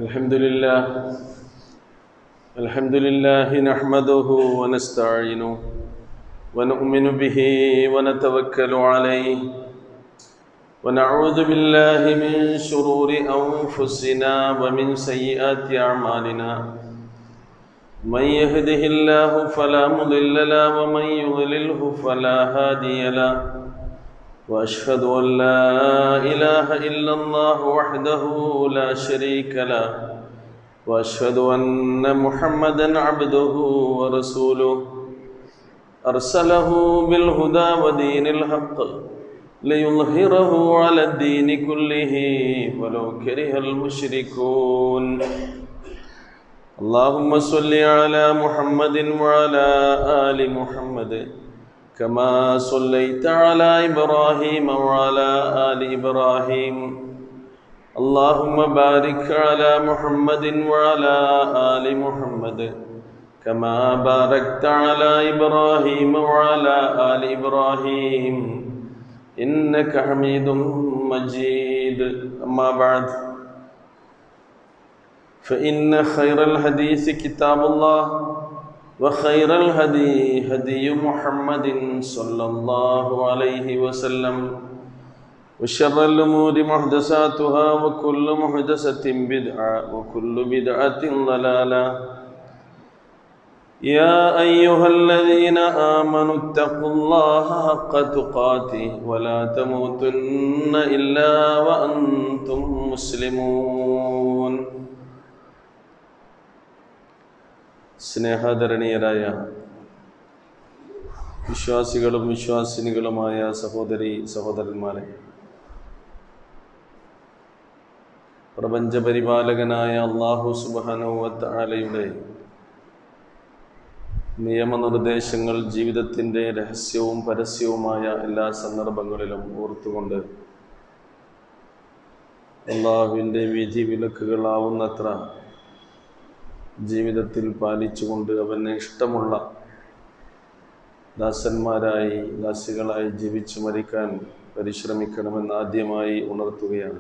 الحمد لله نحمده ونستعينه ونؤمن به ونتوكل عليه ونعوذ بالله من شرور أنفسنا ومن سيئات أعمالنا من يهده الله فلا مضل له ومن يضلله فلا هادي له وأشهد أن لا إله إلا الله وحده لا شريك له وأشهد أن محمدًا عبده ورسوله أرسله بالهدى ودين الحق ليظهره على الدين كله ولو كره المشركون اللهم صل على محمد وعلى آل محمد كما صليت على إبراهيم وعلى آل إبراهيم اللهم بارك على محمد وعلى آل محمد كما باركت على إبراهيم وعلى آل إبراهيم إنك حميد مجيد أما بعد فإن خير الحديث كتاب الله وخير الهدي هدي محمد صلى الله عليه وسلم وشر الأمور محدثاتها وكل محدثة بدعة وكل بدعة ضلالة يا أيها الذين آمنوا اتقوا الله حق تقاته ولا تموتن إلا وأنتم مسلمون സ്നേഹാദരണീയരായ വിശ്വാസികളും വിശ്വാസിനികളുമായ സഹോദരീ സഹോദരന്മാരെ, പ്രപഞ്ചപരിപാലകനായ അല്ലാഹു സുബ്ഹാനഹു വ തആലയുടെ നിയമനിർദ്ദേശങ്ങൾ ജീവിതത്തിൻ്റെ രഹസ്യവും പരസ്യവുമായ എല്ലാ സന്ദർഭങ്ങളിലും ഓർത്തുകൊണ്ട് അല്ലാഹുവിൻ്റെ വിധി വിലക്കുകളാവുന്നത്ര ജീവിതത്തിൽ പാലിച്ചുകൊണ്ട് അവന് ഇഷ്ടമുള്ള ദാസന്മാരായി ദാസികളായി ജീവിച്ചു മരിക്കാൻ പരിശ്രമിക്കണമെന്ന് ആദ്യമായി ഉണർത്തുകയാണ്.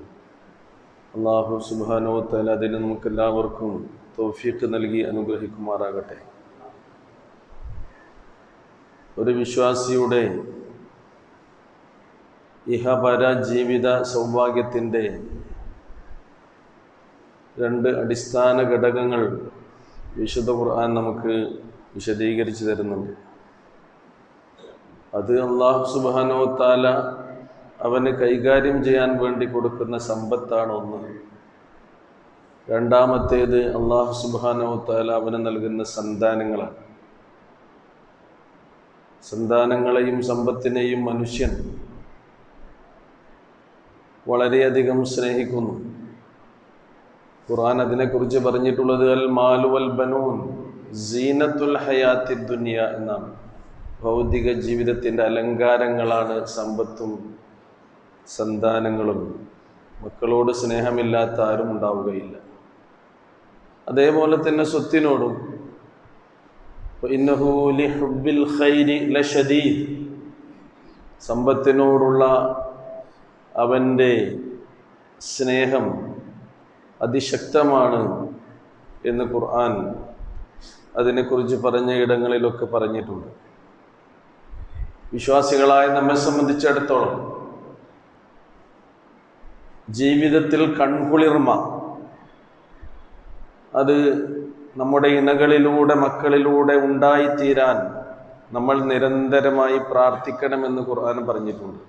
അല്ലാഹു സുബ്ഹാനഹു വ തആല അതിന് നമുക്കെല്ലാവർക്കും തൗഫീഖ് നൽകി അനുഗ്രഹിക്കുമാറാകട്ടെ. ഒരു വിശ്വാസിയുടെ ഇഹപര ജീവിത സൗഭാഗ്യത്തിൻ്റെ രണ്ട് അടിസ്ഥാന ഘടകങ്ങൾ വിശുദ്ധ ഖുർആൻ നമുക്ക് വിശദീകരിച്ചു തരുന്നുണ്ട്. അത് അല്ലാഹു സുബ്ഹാനഹു വ തആല അവന് കൈകാര്യം ചെയ്യാൻ വേണ്ടി കൊടുക്കുന്ന സമ്പത്താണ് ഒന്ന്. രണ്ടാമത്തേത് അല്ലാഹു സുബ്ഹാനഹു വ തആല അവന് നൽകുന്ന സന്താനങ്ങളാണ്. സന്താനങ്ങളെയും സമ്പത്തിനെയും മനുഷ്യൻ വളരെയധികം സ്നേഹിക്കുന്നു. ഖുർആൻ അതിനെക്കുറിച്ച് പറഞ്ഞിട്ടുള്ളത് അൽ മാലു വൽ ബനൂൻ സീനത്തുൽ ഹയാത്തി ദുനിയ എന്നാണ്. ഭൗതിക ജീവിതത്തിൻ്റെ അലങ്കാരങ്ങളാണ് സമ്പത്തും സന്താനങ്ങളും. മക്കളോട് സ്നേഹമില്ലാത്ത ആരും ഉണ്ടാവുകയില്ല. അതേപോലെ തന്നെ സ്വത്തിനോടും ഇന്നഹു ലിഹുബ്ബിൽ ഖൈരി ലശദീദ്, സമ്പത്തിനോടുള്ള അവൻ്റെ സ്നേഹം അതിശക്തമാണ് എന്ന് ഖുർആൻ അതിനെക്കുറിച്ച് പറഞ്ഞ ഇടങ്ങളിലൊക്കെ പറഞ്ഞിട്ടുണ്ട്. വിശ്വാസികളായ നമ്മെ സംബന്ധിച്ചിടത്തോളം ജീവിതത്തിൽ കൺകുളിർമ അത് നമ്മുടെ ഇണകളിലൂടെ മക്കളിലൂടെ ഉണ്ടായിത്തീരാൻ നമ്മൾ നിരന്തരമായി പ്രാർത്ഥിക്കണമെന്ന് ഖുർആൻ പറഞ്ഞിട്ടുണ്ട്.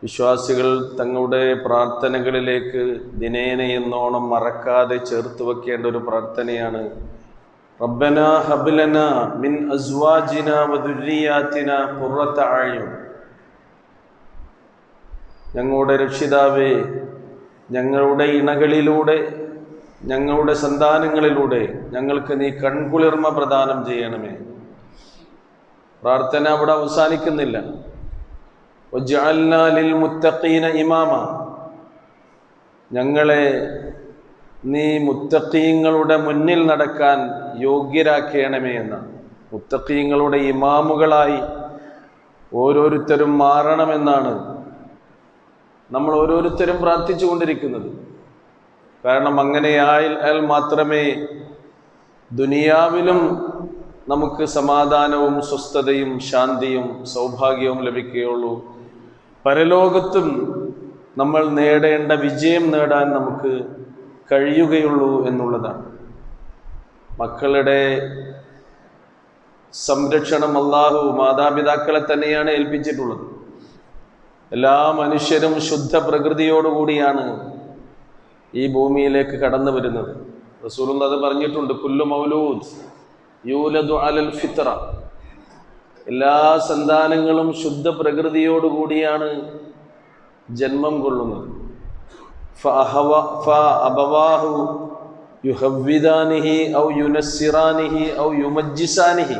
വിശ്വാസികൾ തങ്ങളുടെ പ്രാർത്ഥനകളിലേക്ക് ദിനേന എന്നോണം മറക്കാതെ ചേർത്ത് വെക്കേണ്ട ഒരു പ്രാർത്ഥനയാണ് റബ്ബനാ ഹബ് ലനാ മിൻ അസ്വാജിനാ വദുരിയാതിനാ ഖുർറത അഅ്യുൻ. ഞങ്ങളുടെ രക്ഷിതാവേ, ഞങ്ങളുടെ ഇണകളിലൂടെ ഞങ്ങളുടെ സന്താനങ്ങളിലൂടെ ഞങ്ങൾക്ക് നീ കൺകുളിർമ പ്രദാനം ചെയ്യണമേ. പ്രാർത്ഥന അവിടെ അവസാനിക്കുന്നില്ല. വജഅൽനാ ലിൽ മുത്തഖീന ഇമാമ, ഞങ്ങളെ നീ മുത്തഖീങ്ങളുടെ മുന്നിൽ നടക്കാൻ യോഗ്യരാക്കണമേ എന്നാണ്. മുത്തഖീങ്ങളുടെ ഇമാമുകളായി ഓരോരുത്തരും മാറണമെന്നാണ് നമ്മൾ ഓരോരുത്തരും പ്രാർത്ഥിച്ചു കൊണ്ടിരിക്കുന്നത്. കാരണം അങ്ങനെയായാൽ മാത്രമേ ദുനിയാവിലും നമുക്ക് സമാധാനവും സ്വസ്ഥതയും ശാന്തിയും സൗഭാഗ്യവും ലഭിക്കുകയുള്ളൂ. പരലോകത്തും നമ്മൾ നേടേണ്ട വിജയം നേടാൻ നമുക്ക് കഴിയുകയുള്ളൂ എന്നുള്ളതാണ്. മക്കളുടെ സംരക്ഷണം അല്ലാഹു മാതാപിതാക്കളെ തന്നെയാണ് ഏൽപ്പിച്ചിട്ടുള്ളത്. എല്ലാ മനുഷ്യരും ശുദ്ധ പ്രകൃതിയോടുകൂടിയാണ് ഈ ഭൂമിയിലേക്ക് കടന്നു വരുന്നത്. റസൂലുള്ളാഹി അത് പറഞ്ഞിട്ടുണ്ട്, കുല്ലു മൗലൂദ് യൂലദു അലൽ ഫിത്ര. എല്ലാ സന്താനങ്ങളും ശുദ്ധ പ്രകൃതിയോടുകൂടിയാണ് ജന്മം കൊള്ളുന്നത്. ഫഅബവാഹു യുഹവ്വിദാനിഹി ഔ യുനസ്സിറാനിഹി ഔ യുമജ്ജിസാനിഹി.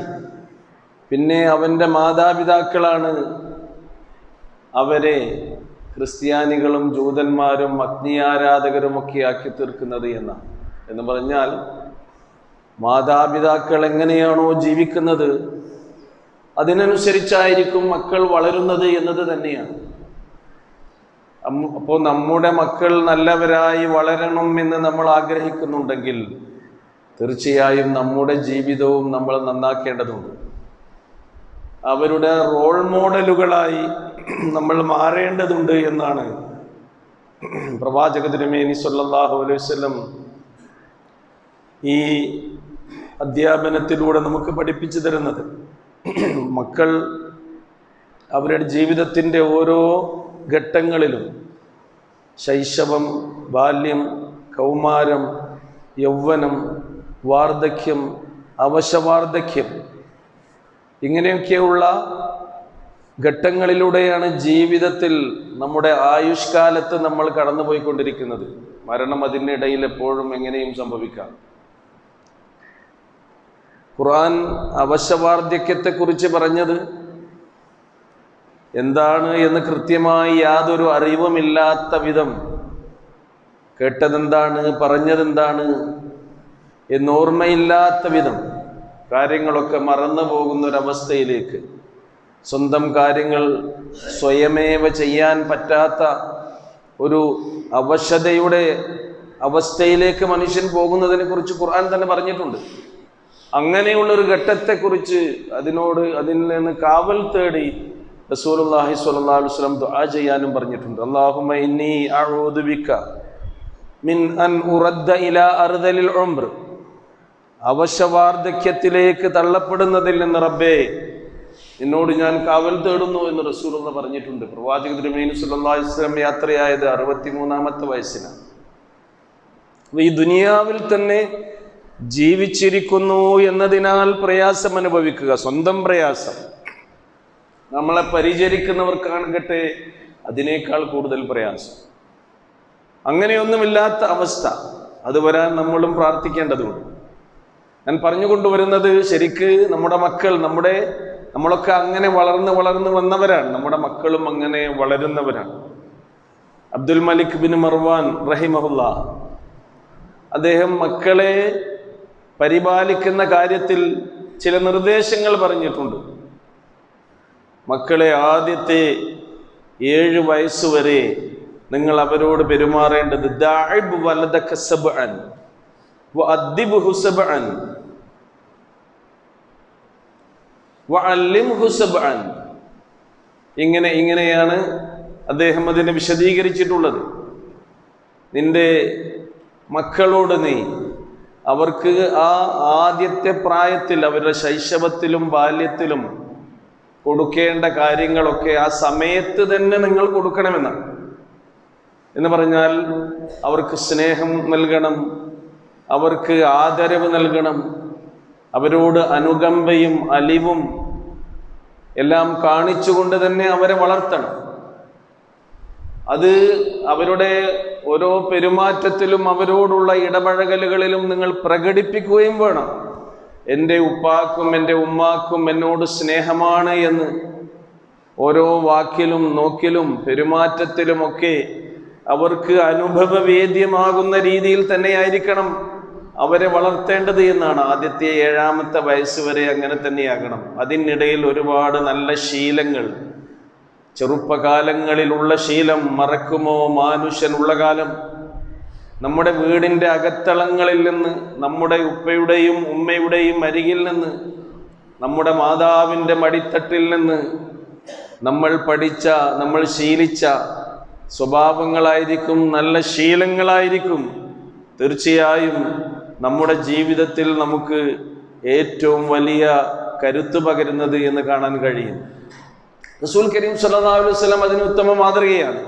പിന്നെ അവൻ്റെ മാതാപിതാക്കളാണ് അവരെ ക്രിസ്ത്യാനികളും ജൂതന്മാരും അഗ്നിയാരാധകരുമൊക്കെ ആക്കി തീർക്കുന്നത് എന്ന് പറഞ്ഞാൽ മാതാപിതാക്കൾ എങ്ങനെയാണോ ജീവിക്കുന്നത് അതിനനുസരിച്ചായിരിക്കും മക്കൾ വളരുന്നത് എന്നത് തന്നെയാണ്. അപ്പോൾ നമ്മുടെ മക്കൾ നല്ലവരായി വളരണം എന്ന് നമ്മൾ ആഗ്രഹിക്കുന്നുണ്ടെങ്കിൽ തീർച്ചയായും നമ്മുടെ ജീവിതവും നമ്മൾ നന്നാക്കേണ്ടതുണ്ട്. അവരുടെ റോൾ മോഡലുകളായി നമ്മൾ മാറേണ്ടതുണ്ട് എന്നാണ് പ്രവാചക തിരുമേനി സ്വല്ലല്ലാഹു അലൈഹി വസല്ലം ഈ അധ്യാപനത്തിലൂടെ നമുക്ക് പഠിപ്പിച്ചു തരുന്നത്. മക്കൾ അവരുടെ ജീവിതത്തിൻ്റെ ഓരോ ഘട്ടങ്ങളിലും ശൈശവം, ബാല്യം, കൗമാരം, യൗവനം, വാർദ്ധക്യം, അവശവാർദ്ധക്യം, ഇങ്ങനെയൊക്കെയുള്ള ഘട്ടങ്ങളിലൂടെയാണ് ജീവിതത്തിൽ നമ്മുടെ ആയുഷ്കാലത്ത് നമ്മൾ കടന്നുപോയിക്കൊണ്ടിരിക്കുന്നത്. മരണം അതിനിടയിൽ എപ്പോഴും എങ്ങനെയും സംഭവിക്കാം. ഖുർആൻ അവശവാർദ്ധക്യത്തെക്കുറിച്ച് പറഞ്ഞത് എന്താണ് എന്ന് കൃത്യമായി യാതൊരു അറിവുമില്ലാത്ത വിധം, കേട്ടതെന്താണ് പറഞ്ഞതെന്താണ് എന്നോർമ്മയില്ലാത്ത വിധം കാര്യങ്ങളൊക്കെ മറന്നു പോകുന്നൊരവസ്ഥയിലേക്ക്, സ്വന്തം കാര്യങ്ങൾ സ്വയമേവ ചെയ്യാൻ പറ്റാത്ത ഒരു അവശതയുടെ അവസ്ഥയിലേക്ക് മനുഷ്യൻ പോകുന്നതിനെ കുറിച്ച് ഖുർആൻ തന്നെ പറഞ്ഞിട്ടുണ്ട്. അങ്ങനെയുള്ളൊരു ഘട്ടത്തെക്കുറിച്ച് അതിൽ നിന്ന് കാവൽ തേടി റസൂലുള്ളാഹി സ്വല്ലല്ലാഹു അലൈഹി വസല്ലം ദുആ ചെയ്യാനും പറഞ്ഞിട്ടുണ്ട്. അല്ലാഹുമ്മ ഇന്നി അഊദു ബിക മിൻ അൻ ഉറദ്ദ ഇലാ അർദലിൽ ഉംർ. അവശവാർദ്ധക്യത്തിലേക്ക് തള്ളപ്പെടുന്നതിൽ നിന്ന് റബ്ബേ നിന്നോട് ഞാൻ കാവൽ തേടുന്നു എന്ന് റസൂലുള്ളാഹി പറഞ്ഞിട്ടുണ്ട്. പ്രവാചക തിരുമേനി സ്വല്ലല്ലാഹു അലൈഹി വസല്ലം യാത്രയായത് 63-ാമത്തെ വയസ്സിലാണ്. ഈ ദുനിയാവിൽ തന്നെ ജീവിച്ചിരിക്കുന്നു എന്നതിനാൽ പ്രയാസം അനുഭവിക്കുക, സ്വന്തം പ്രയാസം. നമ്മളെ പരിചരിക്കുന്നവർക്കാകട്ടെ അതിനേക്കാൾ കൂടുതൽ പ്രയാസം. അങ്ങനെയൊന്നുമില്ലാത്ത അവസ്ഥ അത് വരാൻ നമ്മളും പ്രാർത്ഥിക്കേണ്ടതുണ്ട്. ഞാൻ പറഞ്ഞുകൊണ്ടുവരുന്നത്, ശരിക്ക് നമ്മുടെ മക്കൾ, നമ്മളൊക്കെ അങ്ങനെ വളർന്ന് വന്നവരാണ്. നമ്മുടെ മക്കളും അങ്ങനെ വളരുന്നവരാണ്. അബ്ദുൽ മലിക് ബിൻ മർവാൻ റഹിമഹുല്ലാ അദ്ദേഹം മക്കളെ പരിപാലിക്കുന്ന കാര്യത്തിൽ ചില നിർദ്ദേശങ്ങൾ പറഞ്ഞിട്ടുണ്ട്. മക്കളെ ആദ്യത്തെ 7 വയസ്സുവരെ നിങ്ങൾ അവരോട് പെരുമാറേണ്ടത് ദഅബ് വലദക സബ്അൻ വഅദ്ദിബ്ഹു സബ്അൻ വഅല്ലിംഹു സബ്അൻ. ഇങ്ങനെയാണ് അദ്ദേഹം അതിനെ വിശദീകരിച്ചിട്ടുള്ളത്. നിന്റെ മക്കളോട് നീ അവർക്ക് ആ ആദ്യത്തെ പ്രായത്തിൽ, അവരുടെ ശൈശവത്തിലും ബാല്യത്തിലും കൊടുക്കേണ്ട കാര്യങ്ങളൊക്കെ ആ സമയത്ത് തന്നെ നിങ്ങൾ കൊടുക്കണമെന്നാണ്. എന്ന് പറഞ്ഞാൽ അവർക്ക് സ്നേഹം നൽകണം, അവർക്ക് ആദരവ് നൽകണം, അവരോട് അനുകമ്പയും അലിവും എല്ലാം കാണിച്ചുകൊണ്ട് തന്നെ അവരെ വളർത്തണം. അത് അവരുടെ ഓരോ പെരുമാറ്റത്തിലും അവരോടുള്ള ഇടപഴകലുകളിലും നിങ്ങൾ പ്രകടിപ്പിക്കുകയും വേണം. എൻ്റെ ഉപ്പാക്കും എൻ്റെ ഉമ്മാക്കും എന്നോട് സ്നേഹമാണ് എന്ന് ഓരോ വാക്കിലും നോക്കിലും പെരുമാറ്റത്തിലുമൊക്കെ അവർക്ക് അനുഭവവേദ്യമാകുന്ന രീതിയിൽ തന്നെയായിരിക്കണം അവരെ വളർത്തേണ്ടത് എന്നാണ്. ആദ്യത്തെ 7-ാമത്തെ വയസ്സ് വരെ അങ്ങനെ തന്നെയാകണം. അതിനിടയിൽ ഒരുപാട് നല്ല ശീലങ്ങൾ, ചെറുപ്പകാലങ്ങളിലുള്ള ശീലം മറക്കുമോ മാനുഷ്യനുള്ള കാലം, നമ്മുടെ വീടിൻ്റെ അകത്തളങ്ങളിൽ നിന്ന്, നമ്മുടെ ഉപ്പയുടെയും ഉമ്മയുടെയും അരികിൽ നിന്ന്, നമ്മുടെ മാതാവിൻ്റെ മടിത്തട്ടിൽ നിന്ന് നമ്മൾ പഠിച്ച, നമ്മൾ ശീലിച്ച സ്വഭാവങ്ങളായിരിക്കും, നല്ല ശീലങ്ങളായിരിക്കും തീർച്ചയായും നമ്മുടെ ജീവിതത്തിൽ നമുക്ക് ഏറ്റവും വലിയ കരുത്ത് പകരുന്നത് എന്ന് കാണാൻ കഴിയും. റസൂൽ കരീം സല്ലല്ലാഹു അലൈഹി വസല്ലം അതിന് ഉത്തമ മാതൃകയാണ്.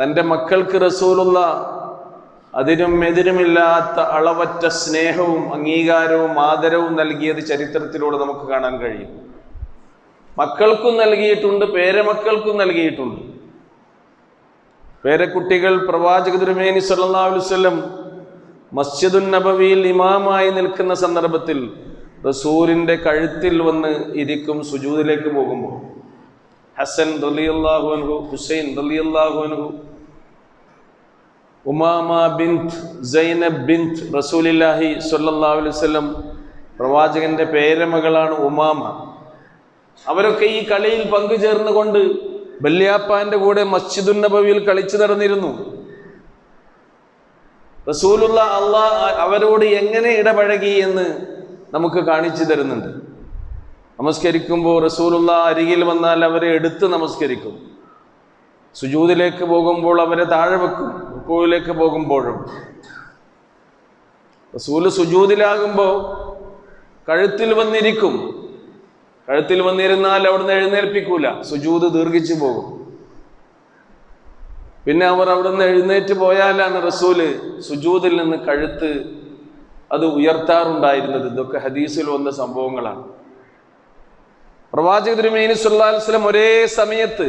തൻ്റെ മക്കൾക്ക് റസൂലുള്ള അതിനും എതിരുമില്ലാത്ത അളവറ്റ സ്നേഹവും അംഗീകാരവും ആദരവും നൽകിയത് ചരിത്രത്തിലൂടെ നമുക്ക് കാണാൻ കഴിയും. മക്കൾക്കും നൽകിയിട്ടുണ്ട്, പേരമക്കൾക്കും നൽകിയിട്ടുണ്ട്. പേരക്കുട്ടികൾ പ്രവാചക തിരുമേനി സല്ലല്ലാഹു അലൈഹി വസല്ലം മസ്ജിദുൻ നബവിയിൽ ഇമാമായി നിൽക്കുന്ന സന്ദർഭത്തിൽ റസൂലിൻ്റെ കഴുത്തിൽ വന്ന് ഇരിക്കും സുജൂദിലേക്ക് പോകുമ്പോൾ. ഹസൻ റളിയല്ലാഹു അൻഹു, ഹുസൈൻ റളിയല്ലാഹു അൻഹു, ഉമാമ ബിൻത് സൈനബ് ബിൻത് റസൂലില്ലാഹി സ്വല്ലല്ലാഹു അലൈഹി വസല്ലം പ്രവാചകന്റെ പേരമകളാണ് ഉമാമ. അവരൊക്കെ ഈ കളിയിൽ പങ്കുചേർന്നുകൊണ്ട് വല്യാപ്പാന്റെ കൂടെ മസ്ജിദുൻ നബവിയിൽ കളിച്ചു നടന്നിരുന്നു. റസൂലുള്ള അള്ളാഹ് അവരോട് എങ്ങനെ ഇടപഴകി എന്ന് നമുക്ക് കാണിച്ചു തരുന്നുണ്ട്. നമസ്കരിക്കുമ്പോൾ റസൂലുള്ള അരികിൽ വന്നാൽ അവരെ എടുത്ത് നമസ്കരിക്കും. സുജൂദിലേക്ക് പോകുമ്പോൾ അവരെ താഴെ വെക്കും. റുക്കൂയിലേക്ക് പോകുമ്പോഴും റസൂല് സുജൂദിലാകുമ്പോൾ കഴുത്തിൽ വന്നിരിക്കും. കഴുത്തിൽ വന്നിരുന്നാൽ അവിടുന്ന് എഴുന്നേൽപ്പിക്കൂല, സുജൂദ് ദീർഘിച്ചു പോകും. പിന്നെ അവർ അവിടുന്ന് എഴുന്നേറ്റ് പോയാലാണ് റസൂല് സുജൂദിൽ നിന്ന് കഴുത്ത് അത് ഉയർത്താറുണ്ടായിരുന്നത്. ഇതൊക്കെ ഹദീസിൽ വന്ന സംഭവങ്ങളാണ്. പ്രവാചക തിരുമേനി സല്ലല്ലാഹു അലൈഹി വസല്ലം ഒരേ സമയത്ത്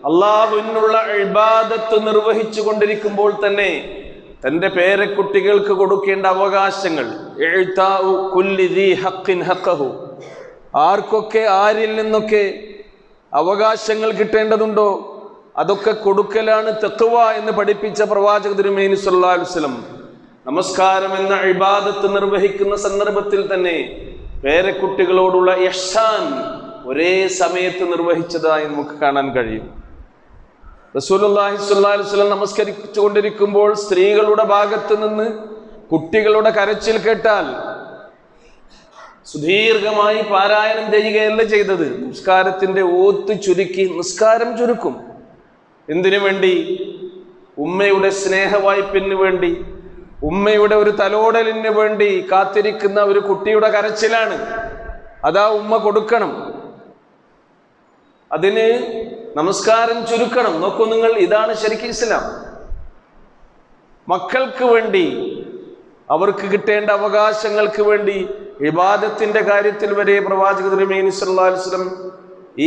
അള്ളാഹുവിനുള്ള ഇബാദത്ത് നിർവഹിച്ചു കൊണ്ടിരിക്കുമ്പോൾ തന്നെ തൻ്റെ പേരക്കുട്ടികൾക്ക് കൊടുക്കേണ്ട അവകാശങ്ങൾ, ആർക്കൊക്കെ ആരിൽ നിന്നൊക്കെ അവകാശങ്ങൾ കിട്ടേണ്ടതുണ്ടോ അതൊക്കെ കൊടുക്കലാണ് തഖ്വ എന്ന് പഠിപ്പിച്ച പ്രവാചക തിരുമേനി സല്ലല്ലാഹു അലൈഹി വസല്ലം നമസ്കാരം എന്ന ഇബാദത്ത് നിർവഹിക്കുന്ന സന്ദർഭത്തിൽ തന്നെ പേരക്കുട്ടികളോടുള്ള ഇഹ്സാൻ ഒരേ സമയത്ത് നിർവഹിച്ചതായി നമുക്ക് കാണാൻ കഴിയും. റസൂലുള്ളാഹി സ്വല്ലല്ലാഹു അലൈഹി വസല്ലം നമസ്കരിച്ചു കൊണ്ടിരിക്കുമ്പോൾ സ്ത്രീകളുടെ ഭാഗത്ത് നിന്ന് കുട്ടികളുടെ കരച്ചിൽ കേട്ടാൽ സുദീർഘമായി പാരായണം ചെയ്യുകയല്ല ചെയ്തത്. നിസ്കാരത്തിന്റെ ഓത്ത് ചുരുക്കി നിസ്കാരം ചുരുക്കും. എന്തിനു വേണ്ടി? ഉമ്മയുടെ സ്നേഹവായ്പിന് വേണ്ടി, ഉമ്മയുടെ ഒരു തലോടലിന് വേണ്ടി കാത്തിരിക്കുന്ന ഒരു കുട്ടിയുടെ കരച്ചിലാണ്. അതാ ഉമ്മ കൊടുക്കണം. അതിന് നമസ്കാരം ചുരുക്കണം. നോക്കൂ നിങ്ങൾ, ഇതാണ് ശരിക്കും ഇസ്ലാം. മക്കൾക്ക് വേണ്ടി, അവർക്ക് കിട്ടേണ്ട അവകാശങ്ങൾക്ക് വേണ്ടി ഇബാദത്തിന്റെ കാര്യത്തിൽ വരെ പ്രവാചക തിരുമേനി സല്ലല്ലാഹു അലൈഹി വസല്ലം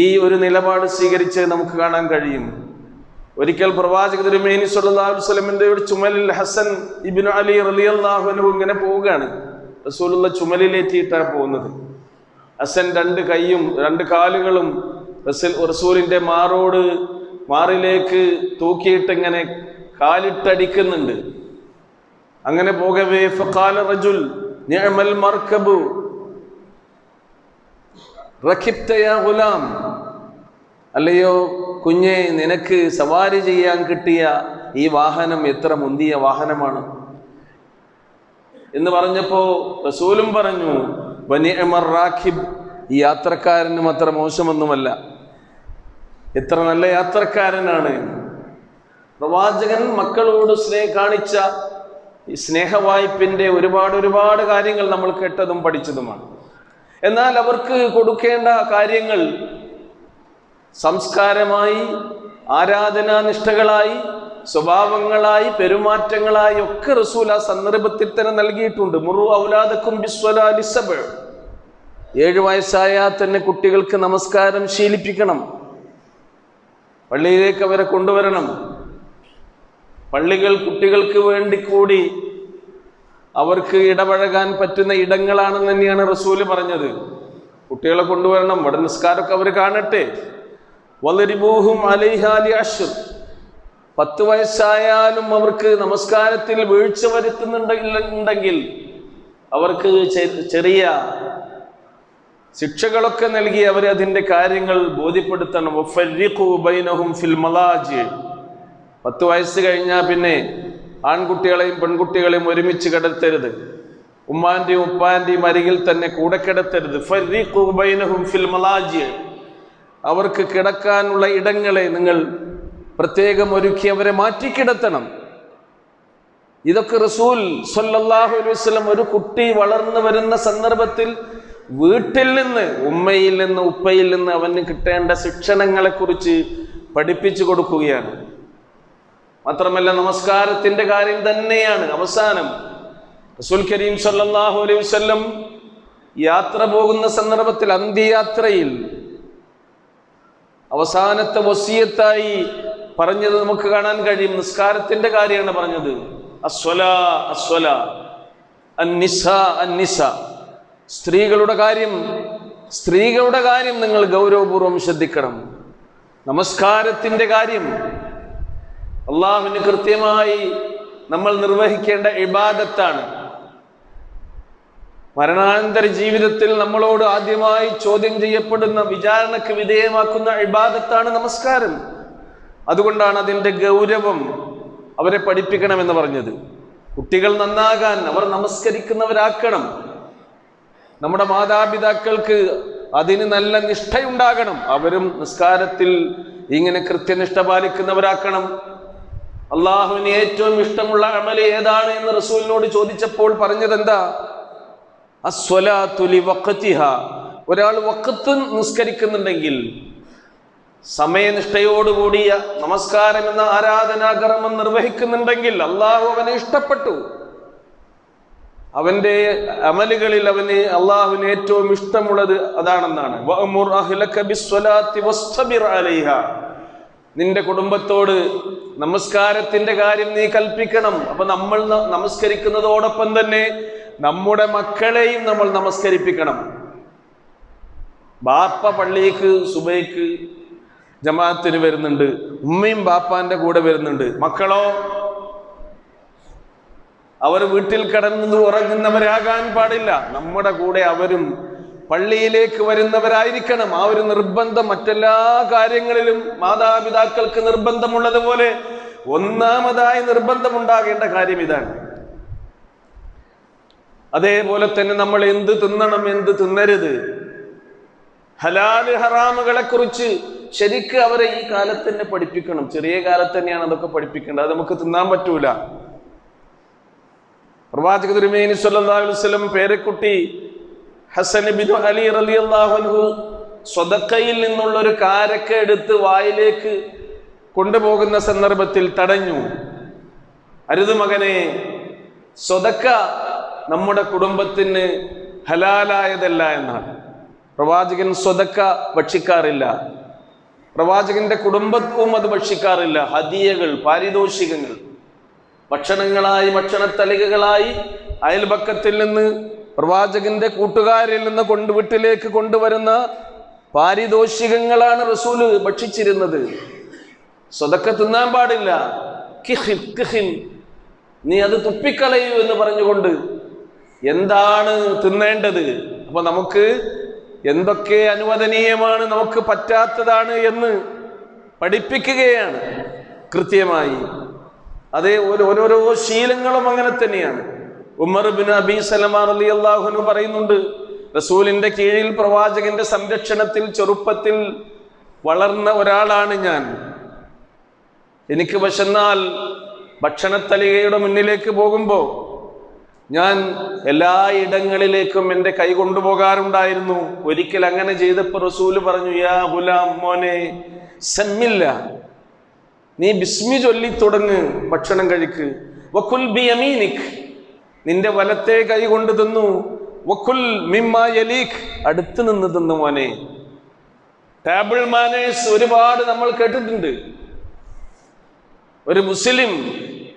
ഈ ഒരു നിലപാട് സ്വീകരിച്ച് നമുക്ക് കാണാൻ കഴിയും. ഒരിക്കൽ പ്രവാചക തിരുമേനി സല്ലല്ലാഹു അലൈഹി വസല്ലമിന്റെ ഒരു ചുമലിൽ ഹസൻ ഇബ്നു അലി റളിയല്ലാഹു അൻഹു ഇങ്ങനെ പോവുകയാണ്. റസൂലുള്ള ചുമലിലേറ്റിയിട്ടാണ് പോകുന്നത്. ഹസൻ രണ്ട് കൈയും രണ്ട് കാലുകളും റസൂലിന്റെ മാറിലേക്ക് തൂക്കിയിട്ട് ഇങ്ങനെ കാലിട്ടടിക്കുന്നുണ്ട്. അങ്ങനെ പോകവേ ഫഖാല റജുൽ നിഅമൽ മർകബു റകിബ്ത യാ ഗുലാം, അല്ലയോ കുഞ്ഞെ, നിനക്ക് സവാരി ചെയ്യാൻ കിട്ടിയ ഈ വാഹനം എത്ര മുന്തിയ വാഹനമാണ് എന്ന് പറഞ്ഞപ്പോ റസൂലും പറഞ്ഞു വനിഅമർ റാഖിബ്, ഈ യാത്രക്കാരനും അത്ര മോശമൊന്നുമല്ല, എത്ര നല്ല യാത്രക്കാരനാണ്. പ്രവാചകൻ മക്കളോട് കാണിച്ച ഈ സ്നേഹവായ്പിന്റെ ഒരുപാട് കാര്യങ്ങൾ നമ്മൾ കേട്ടതും പഠിച്ചതുമാണ്. എന്നാൽ അവർക്ക് കൊടുക്കേണ്ട കാര്യങ്ങൾ സംസ്കാരമായി, ആരാധനാനിഷ്ഠകളായി, സ്വഭാവങ്ങളായി, പെരുമാറ്റങ്ങളായി ഒക്കെ റസൂൽ ആ സന്ദർഭത്തിൽ തന്നെ നൽകിയിട്ടുണ്ട്. മുറു ഔലാദക്കും ബിസ്വലാത്തി സബ്അ, 7 വയസ്സായാൽ തന്നെ കുട്ടികൾക്ക് നമസ്കാരം ശീലിപ്പിക്കണം. പള്ളിയിലേക്ക് അവരെ കൊണ്ടുവരണം. പള്ളികൾ കുട്ടികൾക്ക് വേണ്ടി കൂടി അവർക്ക് ഇടപഴകാൻ പറ്റുന്ന ഇടങ്ങളാണെന്ന് തന്നെയാണ് റസൂല് പറഞ്ഞത്. കുട്ടികളെ കൊണ്ടുവരണം, അവിടെ നിസ്കാരമൊക്കെ അവർ കാണട്ടെ. വളരിബൂഹും അലൈഹാ ലിഅശ്ർ, 10 വയസ്സായാലും അവർക്ക് നമസ്കാരത്തിൽ വീഴ്ച വരുത്തുന്നുണ്ടെങ്കിൽ അവർക്ക് ചെറിയ ശിക്ഷകളൊക്കെ നൽകി അവരെ അതിൻ്റെ കാര്യങ്ങൾ ബോധ്യപ്പെടുത്തണം. വഫരിഖു ബൈനഹും ഫിൽ മലാജി, 10 വയസ്സ് കഴിഞ്ഞാൽ പിന്നെ ആൺകുട്ടികളെയും പെൺകുട്ടികളെയും ഒരുമിച്ച് കിടത്തരുത്. ഉമ്മാന്റെയും ഉപ്പാന്റെയും അരികിൽ തന്നെ കൂടെ കിടത്തരുത്. ഫർരിഖു ബൈനഹും ഫിൽ മലാജി, അവർക്ക് കിടക്കാനുള്ള ഇടങ്ങളെ നിങ്ങൾ പ്രത്യേകം ഒരുക്കി അവരെ മാറ്റിക്കിടത്തണം. ഇതൊക്കെ റസൂൽ സ്വല്ലല്ലാഹു അലൈഹി വസല്ലം ഒരു കുട്ടി വളർന്നു വരുന്ന സന്ദർഭത്തിൽ വീട്ടിൽ നിന്ന്, ഉമ്മയിൽ നിന്ന്, ഉപ്പയിൽ നിന്ന് അവന് കിട്ടേണ്ട ശിക്ഷണങ്ങളെ കുറിച്ച് പഠിപ്പിച്ചു കൊടുക്കുകയാണ്. മാത്രമല്ല നമസ്കാരത്തിന്റെ കാര്യം തന്നെയാണ് അവസാനം റസൂൽ കരീം സ്വല്ലല്ലാഹു അലൈഹി വസല്ലം യാത്ര പോകുന്ന സന്ദർഭത്തിൽ, അന്ത്യയാത്രയിൽ അവസാനത്തെ വസിയത്തായി പറഞ്ഞത് നമുക്ക് കാണാൻ കഴിയും. നിസ്കാരത്തിന്റെ കാര്യമാണ് പറഞ്ഞത്. അസ്വലാ അസ്വലാ, അന്നിസാ അന്നിസാ, സ്ത്രീകളുടെ കാര്യം നിങ്ങൾ ഗൗരവപൂർവ്വം ശ്രദ്ധിക്കണം. നമസ്കാരത്തിന്റെ കാര്യം അള്ളാഹുവിന് കൃത്യമായി നമ്മൾ നിർവഹിക്കേണ്ട ഇബാദത്താണ്. മരണാനന്തര ജീവിതത്തിൽ നമ്മളോട് ആദ്യമായി ചോദ്യം ചെയ്യപ്പെടുന്ന, വിചാരണക്ക് വിധേയമാക്കുന്ന ഇബാദത്താണ് നമസ്കാരം. അതുകൊണ്ടാണ് അതിൻ്റെ ഗൗരവം അവരെ പഠിപ്പിക്കണമെന്ന് പറഞ്ഞത്. കുട്ടികൾ നന്നാകാൻ അവർ നമസ്കരിക്കുന്നവരാക്കണം. നമ്മുടെ മാതാപിതാക്കൾക്ക് അതിന് നല്ല നിഷ്ഠയുണ്ടാകണം. അവരും നിസ്കാരത്തിൽ ഇങ്ങനെ കൃത്യനിഷ്ഠ പാലിക്കുന്നവരാക്കണം. അള്ളാഹുവിന് ഏറ്റവും ഇഷ്ടമുള്ള അമല് ഏതാണ് എന്ന് റസൂലിനോട് ചോദിച്ചപ്പോൾ പറഞ്ഞത് എന്താ? അസ്വലാത്തു ലിവഖ്തിഹ. ഒരാൾ വഖത്ത് നിസ്കരിക്കുന്നുണ്ടെങ്കിൽ, സമയനിഷ്ഠയോടുകൂടിയ നമസ്കാരം എന്ന ആരാധനാകർമ്മം നിർവഹിക്കുന്നുണ്ടെങ്കിൽ അള്ളാഹു അവനെ ഇഷ്ടപ്പെട്ടു. അവന്റെ അമലുകളിൽ അവന് അള്ളാഹുവിന് ഏറ്റവും ഇഷ്ടമുള്ളത് അതാണെന്നാണ്. വഅ്മുർ അഹ്ലക ബിസ്സലാത്തി വസ്തബിർ അലൈഹ. നിന്റെ കുടുംബത്തോട് നമസ്കാരത്തിന്റെ കാര്യം നീ കൽപ്പിക്കണം. അപ്പൊ നമ്മൾ നമസ്കരിക്കുന്നതോടൊപ്പം തന്നെ നമ്മുടെ മക്കളെയും നമ്മൾ നമസ്കരിപ്പിക്കണം. ബാപ്പ പള്ളിക്ക് സുബൈക്ക് ജമാഅത്തിന് വരുന്നുണ്ട്, ഉമ്മയും ബാപ്പാന്റെ കൂടെ വരുന്നുണ്ട്. മക്കളോ അവർ വീട്ടിൽ കിടന്നു ഉറങ്ങുന്നവരാകാൻ പാടില്ല. നമ്മുടെ കൂടെ അവരും പള്ളിയിലേക്ക് വരുന്നവരായിരിക്കണം. ആ ഒരു നിർബന്ധം മറ്റെല്ലാ കാര്യങ്ങളിലും മാതാപിതാക്കൾക്ക് നിർബന്ധമുള്ളതുപോലെ ഒന്നാമതായി നിർബന്ധമുണ്ടാകേണ്ട കാര്യം ഇതാണ്. അതേപോലെ തന്നെ നമ്മൾ എന്ത് തിന്നണം, എന്ത് തിന്നരുത്, ഹലാല് ഹറാമുകളെ കുറിച്ച് ശരിക്ക് അവരെ ഈ കാലത്ത് തന്നെ പഠിപ്പിക്കണം. ചെറിയ കാലത്ത് തന്നെയാണ് അതൊക്കെ പഠിപ്പിക്കേണ്ടത്. അത് നമുക്ക് തിന്നാൻ പറ്റൂല. പ്രവാചക തിരുമേനി സ്വല്ലല്ലാഹു അലൈഹി വസല്ലം പേരക്കുട്ടി ഹസൻ ഇബ്നു അലി റളിയല്ലാഹു അൻഹു സ്വതക്കയിൽ നിന്നുള്ള ഒരു കാരക്ക എടുത്ത് വായിലേക്ക് കൊണ്ടുപോകുന്ന സന്ദർഭത്തിൽ തടഞ്ഞു. അരുത് മകനെ, സ്വതക്ക നമ്മുടെ കുടുംബത്തിന് ഹലാലായതല്ല എന്നാണ്. പ്രവാചകൻ സ്വതക്ക ഭക്ഷിക്കാറില്ല. പ്രവാചകന്റെ കുടുംബവും അത് ഭക്ഷിക്കാറില്ല. ഹദിയകൾ, പാരിതോഷികങ്ങൾ, ഭക്ഷണങ്ങളായി, ഭക്ഷണത്തലികകളായി അയൽപക്കത്തിൽ നിന്ന്, പ്രവാചകന്റെ കൂട്ടുകാരിൽ നിന്ന് വീട്ടിലേക്ക് കൊണ്ടുവരുന്ന പാരിതോഷികങ്ങളാണ് റസൂല് ഭക്ഷിച്ചിരുന്നത്. സ്വതക്ക തിന്നാൻ പാടില്ല. കിഹിൻ കിഹിൻ, നീ അത് തുപ്പിക്കളയൂ എന്ന് പറഞ്ഞുകൊണ്ട് എന്താണ് തിന്നേണ്ടത്, അപ്പൊ നമുക്ക് എന്തൊക്കെ അനുവദനീയമാണ്, നമുക്ക് പറ്റാത്തതാണ് എന്ന് പഠിപ്പിക്കുകയാണ് കൃത്യമായി. അതേ ഓരോരോ ശീലങ്ങളും അങ്ങനെ തന്നെയാണ്. ഉമർ ഇബ്നു അബീ സലമ റളിയല്ലാഹു അൻഹു പറയുന്നുണ്ട്, റസൂലിന്റെ കീഴിൽ പ്രവാചകന്റെ സംരക്ഷണത്തിൽ ചെറുപ്പത്തിൽ വളർന്ന ഒരാളാണ് ഞാൻ. എനിക്ക് വിശന്നാൽ ഭക്ഷണത്തലികയുടെ മുന്നിലേക്ക് പോകുമ്പോൾ ഞാൻ എല്ലാ ഇടങ്ങളിലേക്കും എൻ്റെ കൈ കൊണ്ടുപോകാറുണ്ടായിരുന്നു. ഒരിക്കൽ അങ്ങനെ ചെയ്തപ്പോൾ റസൂല് പറഞ്ഞു, യാ ഗുലാം, മോനെ, സമ്മില്ല, നീ ബിസ്മി ചൊല്ലി തുടങ്ങ്, ഭക്ഷണം കഴിക്ക്. വകുൽ ബിയമീനിക്, നിന്റെ വലത്തെ കൈ കൊണ്ട് തിന്നു. വകുൽ മിമ്മാ യലീക്, അടുത്ത് നിന്ന് തിന്നു മോനെ. ടേബിൾ മാനേഴ്സ് ഒരുപാട് നമ്മൾ കേട്ടിട്ടുണ്ട്. ഒരു മുസ്ലിം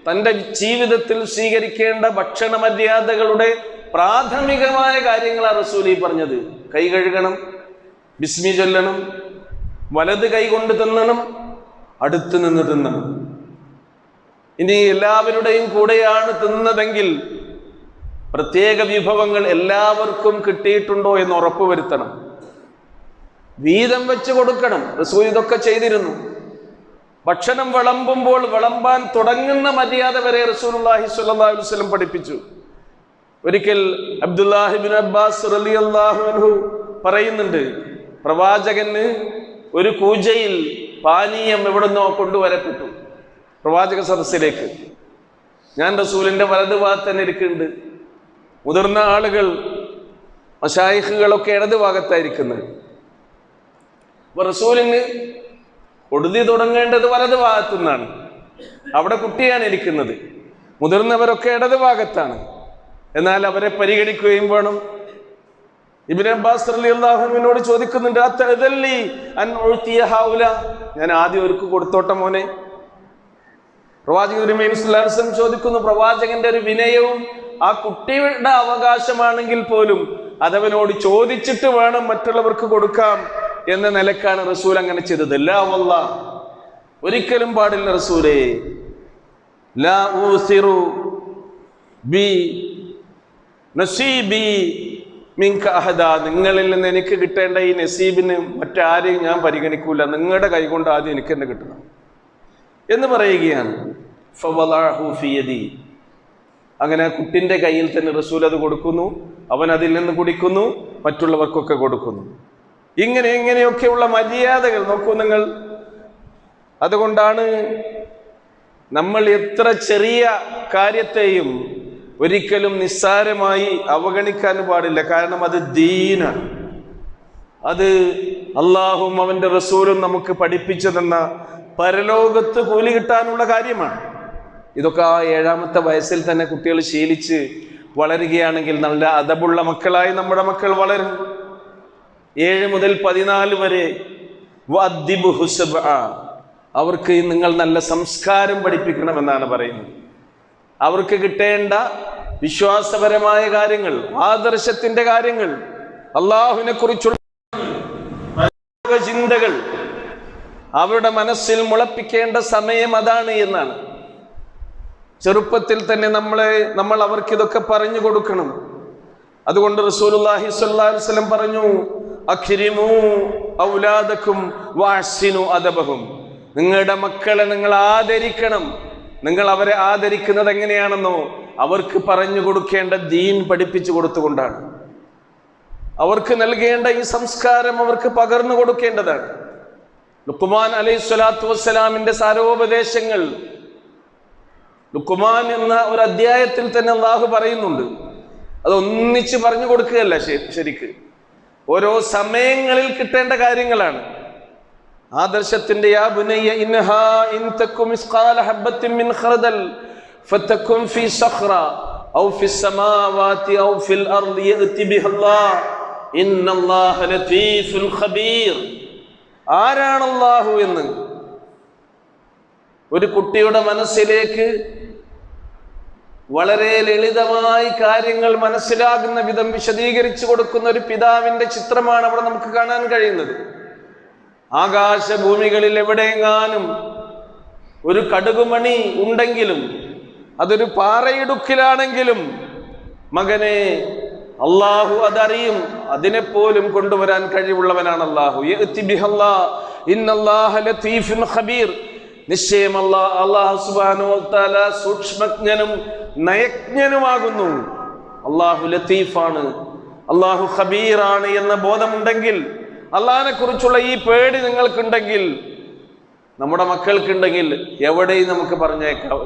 തൻ്റെ ജീവിതത്തിൽ സ്വീകരിക്കേണ്ട ഭക്ഷണ മര്യാദകളുടെ പ്രാഥമികമായ കാര്യങ്ങളാണ് റസൂൽ ഈ പറഞ്ഞത്. കൈ കഴുകണം, ബിസ്മി ചൊല്ലണം, വലത് കൈ കൊണ്ട് തിന്നണം, അടുത്ത് നിന്ന് തിന്നണം. ഇനി എല്ലാവരുടെയും കൂടെയാണ് തിന്നതെങ്കിൽ പ്രത്യേക വിഭവങ്ങൾ എല്ലാവർക്കും കിട്ടിയിട്ടുണ്ടോ എന്ന് ഉറപ്പുവരുത്തണം. വീതം വെച്ച് കൊടുക്കണം. റസൂൽ ഇതൊക്കെ ചെയ്തിരുന്നു. ഭക്ഷണം വിളമ്പുമ്പോൾ വിളമ്പാൻ തുടങ്ങുന്ന മര്യാദ വരെ റസൂലുള്ളാഹി സ്വല്ലല്ലാഹു അലൈഹി വസല്ലം പഠിപ്പിച്ചു. ഒരിക്കൽ അബ്ദുല്ലാഹി ഇബ്നു അബ്ബാസ് റളിയല്ലാഹു അൻഹു പറയുന്നുണ്ട്, പ്രവാചകന് ഒരു കൂജയിൽ പാനീയം എവിടുന്നോ കൊണ്ടുവരപ്പെട്ടു പ്രവാചക സദസ്സിലേക്ക്. ഞാൻ റസൂലിന്റെ വലതു ഭാഗത്ത് തന്നെ ഇരിക്കുന്നുണ്ട്. മുതിർന്ന ആളുകൾ മശായിഖുകളൊക്കെ ഇടതു ഭാഗത്തായിരിക്കുന്നത്. അപ്പൊ റസൂലിന് കൊടുതി തുടങ്ങേണ്ടത് വലതു ഭാഗത്തു നിന്നാണ്. അവിടെ കുട്ടിയാണ് ഇരിക്കുന്നത്. മുതിർന്നവരൊക്കെ ഇടതു ഭാഗത്താണ്. എന്നാൽ അവരെ പരിഗണിക്കുകയും വേണം. ഇബ്നു അബ്ബാസ് റളിയല്ലാഹു അൻഹുവിനോട് ചോദിക്കുന്നുണ്ട്, അതല്ലി അൻ ഉഅ്തിയ ഹൗല, ഞാൻ ആദ്യം അവർക്ക് കൊടുത്തോട്ടെ മോനെ. പ്രവാചകൻ തിരുമേനി സ്വല്ലല്ലാഹു അലൈഹി വസല്ലം ചോദിക്കുന്നു, പ്രവാചകന്റെ ഒരു വിനയവും ആ കുട്ടിയുടെ അവകാശമാണെങ്കിൽ പോലും അതവനോട് ചോദിച്ചിട്ട് വേണം മറ്റുള്ളവർക്ക് കൊടുക്കാം എന്ന നിലക്കാണ് റസൂൽ അങ്ങനെ ചെയ്തത്. ലാ വല്ലാഹ്, ഒരിക്കലും പാടില്ല റസൂലേ. ലാ ഊസിറു ബി നസീബി മിൻക അഹദ, നിങ്ങളിൽ നിന്ന് എനിക്ക് കിട്ടേണ്ട ഈ നസീബിന് മറ്റാരെയും ഞാൻ പരിഗണിക്കൂല, നിങ്ങളുടെ കൈകൊണ്ട് ആദ്യം എനിക്ക് തന്നെ കിട്ടണം എന്ന് പറയുകയാണ്. ഫവളഅഹു ഫി യദി, അങ്ങനെ കുട്ടിന്റെ കയ്യിൽ തന്നെ റസൂൽ അത് കൊടുക്കുന്നു. അവൻ അതിൽ നിന്ന് കുടിക്കുന്നു, മറ്റുള്ളവർക്കൊക്കെ കൊടുക്കുന്നു. ഇങ്ങനെയൊക്കെയുള്ള മര്യാദകൾ നോക്കൂ നിങ്ങൾ. അതുകൊണ്ടാണ് നമ്മൾ എത്ര ചെറിയ കാര്യത്തെയും ഒരിക്കലും നിസ്സാരമായി അവഗണിക്കാൻ പാടില്ല. കാരണം അത് ദീനാണ്. അത് അള്ളാഹും അവന്റെ റസൂലും നമുക്ക് പഠിപ്പിച്ചു തന്ന പരലോകത്ത് കൂലി കിട്ടാനുള്ള കാര്യമാണ്. ഇതൊക്കെ ആ 7ാമത്തെ വയസ്സിൽ തന്നെ കുട്ടികൾ ശീലിച്ച് വളരുകയാണെങ്കിൽ നല്ല അദബുള്ള മക്കളായി നമ്മുടെ മക്കൾ വളരും. 7 മുതൽ 14 വരെ വഅദ്ദിബുഹു സബ്ആ, അവർക്ക് നിങ്ങൾ നല്ല സംസ്കാരം പഠിപ്പിക്കണമെന്നാണ് പറയുന്നത്. അവർക്ക് കിട്ടേണ്ട വിശ്വാസപരമായ കാര്യങ്ങൾ, ആദർശത്തിന്റെ കാര്യങ്ങൾ, അള്ളാഹുവിനെ കുറിച്ചുള്ള ചിന്തകൾ അവരുടെ മനസ്സിൽ മുളപ്പിക്കേണ്ട സമയം അതാണ് എന്നാണ്. ചെറുപ്പത്തിൽ തന്നെ നമ്മൾ അവർക്ക് ഇതൊക്കെ പറഞ്ഞു കൊടുക്കണം. അതുകൊണ്ട് റസൂലുള്ളാഹി സ്വല്ലല്ലാഹു അലൈഹി വസല്ലം പറഞ്ഞു, അക്രിമൂ ഔലാദക്കും വഅഹ്സിനു അദബഹും, നിങ്ങളുടെ മക്കളെ നിങ്ങൾ ആദരിക്കണം. നിങ്ങൾ അവരെ ആദരിക്കുന്നത് എങ്ങനെയാണെന്നോ അവർക്ക് പറഞ്ഞു കൊടുക്കേണ്ട ദീൻ പഠിപ്പിച്ചു കൊടുത്തുകൊണ്ടാണ്. അവർക്ക് നൽകേണ്ട ഈ സംസ്കാരം അവർക്ക് പകർന്നു കൊടുക്കേണ്ടതാണ്. ലുഖ്മാൻ അലൈഹിസ്സലാത്തു വസ്സലാമിന്റെ സാരോപദേശങ്ങൾ ലുഖ്മാൻ എന്ന ഒരു അധ്യായത്തിൽ തന്നെ അല്ലാഹു പറയുന്നുണ്ട്. അത് ഒന്നിച്ച് പറഞ്ഞു കൊടുക്കുകയല്ല, ശരിക്ക് ഓരോ സമയങ്ങളിൽ കിട്ടേണ്ട കാര്യങ്ങളാണ്. ആദർശത്തിന്റെ യാ ബുനയ്യ ഇൻഹാ ഇൻ തകും മിസ്ഖാല ഹബ്ബത്തിൻ മിൻ ഖർദൽ ഫതകും ഫീ സഖറ ഔ ഫിസ് സമാവാതി ഔ ഫിൽ അർദി യഅതി ബിഹല്ലാഹ് ഇന്നല്ലാഹ ലതീഫുൽ ഖബീർ. ആരാണ് അല്ലാഹു എന്ന് ഒരു കുട്ടിയുടെ മനസ്സിലേക്ക് വളരെ ലളിതമായി കാര്യങ്ങൾ മനസ്സിലാകുന്ന വിധം വിശദീകരിച്ചു കൊടുക്കുന്ന ഒരു പിതാവിന്റെ ചിത്രമാണ് അവിടെ നമുക്ക് കാണാൻ കഴിയുന്നത്. ആകാശഭൂമികളിൽ എവിടെയെങ്ങാനും ഒരു കടുകുമണി ഉണ്ടെങ്കിലും, അതൊരു പാറയിടുക്കിലാണെങ്കിലും മകനെ അള്ളാഹു അതറിയും. അതിനെപ്പോലും കൊണ്ടുവരാൻ കഴിവുള്ളവനാണ് അള്ളാഹു. നിശ്ചയം അള്ളാഹു സുബ്ഹാനഹു വ തആല സൂക്ഷ്മജ്ഞനും നയജ്ഞനുമാകുന്നു. അള്ളാഹു ലത്തീഫാണ്, അള്ളാഹു ഖബീറാണ് എന്ന ബോധമുണ്ടെങ്കിൽ, അള്ളാഹിനെ കുറിച്ചുള്ള ഈ പേടി നിങ്ങൾക്കുണ്ടെങ്കിൽ, നമ്മുടെ മക്കൾക്കുണ്ടെങ്കിൽ എവിടെയും നമുക്ക് പറഞ്ഞേക്കാം.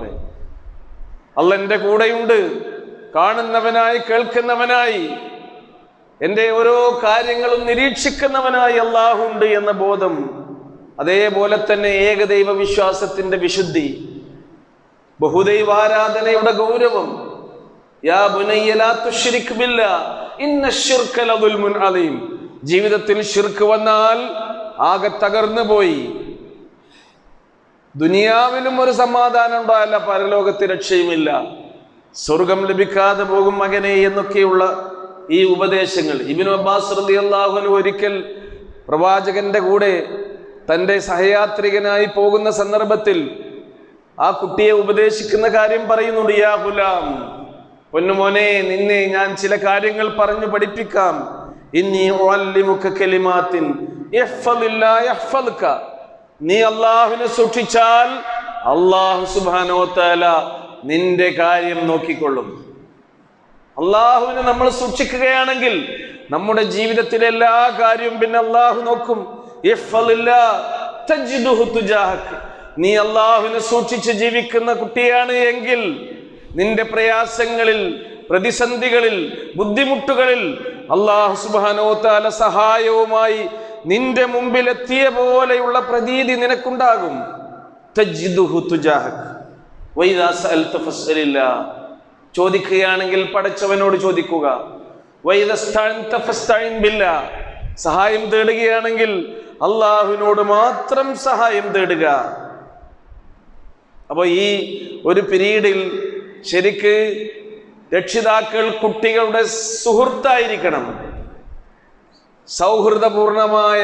അള്ളാഹ് എൻ്റെ കൂടെയുണ്ട്, കാണുന്നവനായി കേൾക്കുന്നവനായി എൻ്റെ ഓരോ കാര്യങ്ങളും നിരീക്ഷിക്കുന്നവനായി അള്ളാഹു ഉണ്ട് എന്ന ബോധം. അതേപോലെ തന്നെ ഏകദൈവ വിശ്വാസത്തിന്റെ വിശുദ്ധി, ബഹുദൈവാരാധനയുടെ ഗൗരവം. യാ ബുനയ്യ ലാ തുശ്രിക് ബില്ലാഹ് ഇന്നശ്ശിർക ലദുൽമുൻ അലീം. ജീവിതത്തിൽ ശിർക്ക് വന്നാൽ ആകെ തകർന്നു പോയി. ദുനിയാവിലും ഒരു സമാധാനം ഉണ്ടാവില്ല, പരലോകത്ത് രക്ഷയുമില്ല, സ്വർഗം ലഭിക്കാതെ പോകും മകനെ എന്നൊക്കെയുള്ള ഈ ഉപദേശങ്ങൾ. ഇബ്നു അബ്ബാസ് റളിയല്ലാഹു അൻഹു ഒരിക്കൽ പ്രവാചകന്റെ കൂടെ തൻ്റെ സഹയാത്രികനായി പോകുന്ന സന്ദർഭത്തിൽ ആ കുട്ടിയെ ഉപദേശിക്കുന്ന കാര്യം പറയുന്നുണ്ട്. യാ ഗുലാം, പൊന്നുമോനെ, നിന്നെ ഞാൻ ചില കാര്യങ്ങൾ പറഞ്ഞു പഠിപ്പിക്കാം. ഇന്നി ഉഅല്ലിമുക കലിമാത്തിൻ ഇഹ്ഫളില്ലാ യഹ്ഫളുക. നീ അള്ളാഹുവിനെ സൂക്ഷിച്ചാൽ അള്ളാഹു സുബ്ഹാനഹു വ തആല നിന്റെ കാര്യം നോക്കിക്കൊള്ളും. അള്ളാഹുവിനെ നമ്മൾ സൂക്ഷിക്കുകയാണെങ്കിൽ നമ്മുടെ ജീവിതത്തിലെ എല്ലാ കാര്യവും പിന്നെ അള്ളാഹു നോക്കും. നീ അള്ളാഹുവിനെ സൂക്ഷിച്ച് ജീവിക്കുന്ന കുട്ടിയാണ് എങ്കിൽ നിന്റെ പ്രയാസങ്ങളിൽ, പ്രതിസന്ധികളിൽ, ബുദ്ധിമുട്ടുകളിൽ അള്ളാഹു സുബ്ഹാനഹു വ തആല സഹായവുമായി നിന്റെ മുമ്പിൽ എത്തിയ പോലെയുള്ള പ്രതീതി നിനക്കുണ്ടാകും. തജിദുഹു തുജാഹക് വഇദാ സഅൽത ഫസ്അലില്ലാ, ചോദിക്കുകയാണെങ്കിൽ പടച്ചവനോട് ചോദിക്കുക. വഇദാ സ്തഅൻത ഫസ്തഇൻ ബില്ലാ, സഹായം തേടുകയാണെങ്കിൽ അള്ളാഹുവിനോട് മാത്രം സഹായം തേടുക. അപ്പോൾ ഈ ഒരു പീരീഡിൽ ശരിക്ക് രക്ഷിതാക്കൾ കുട്ടികളുടെ സുഹൃത്തായിരിക്കണം. സൗഹൃദപൂർണമായ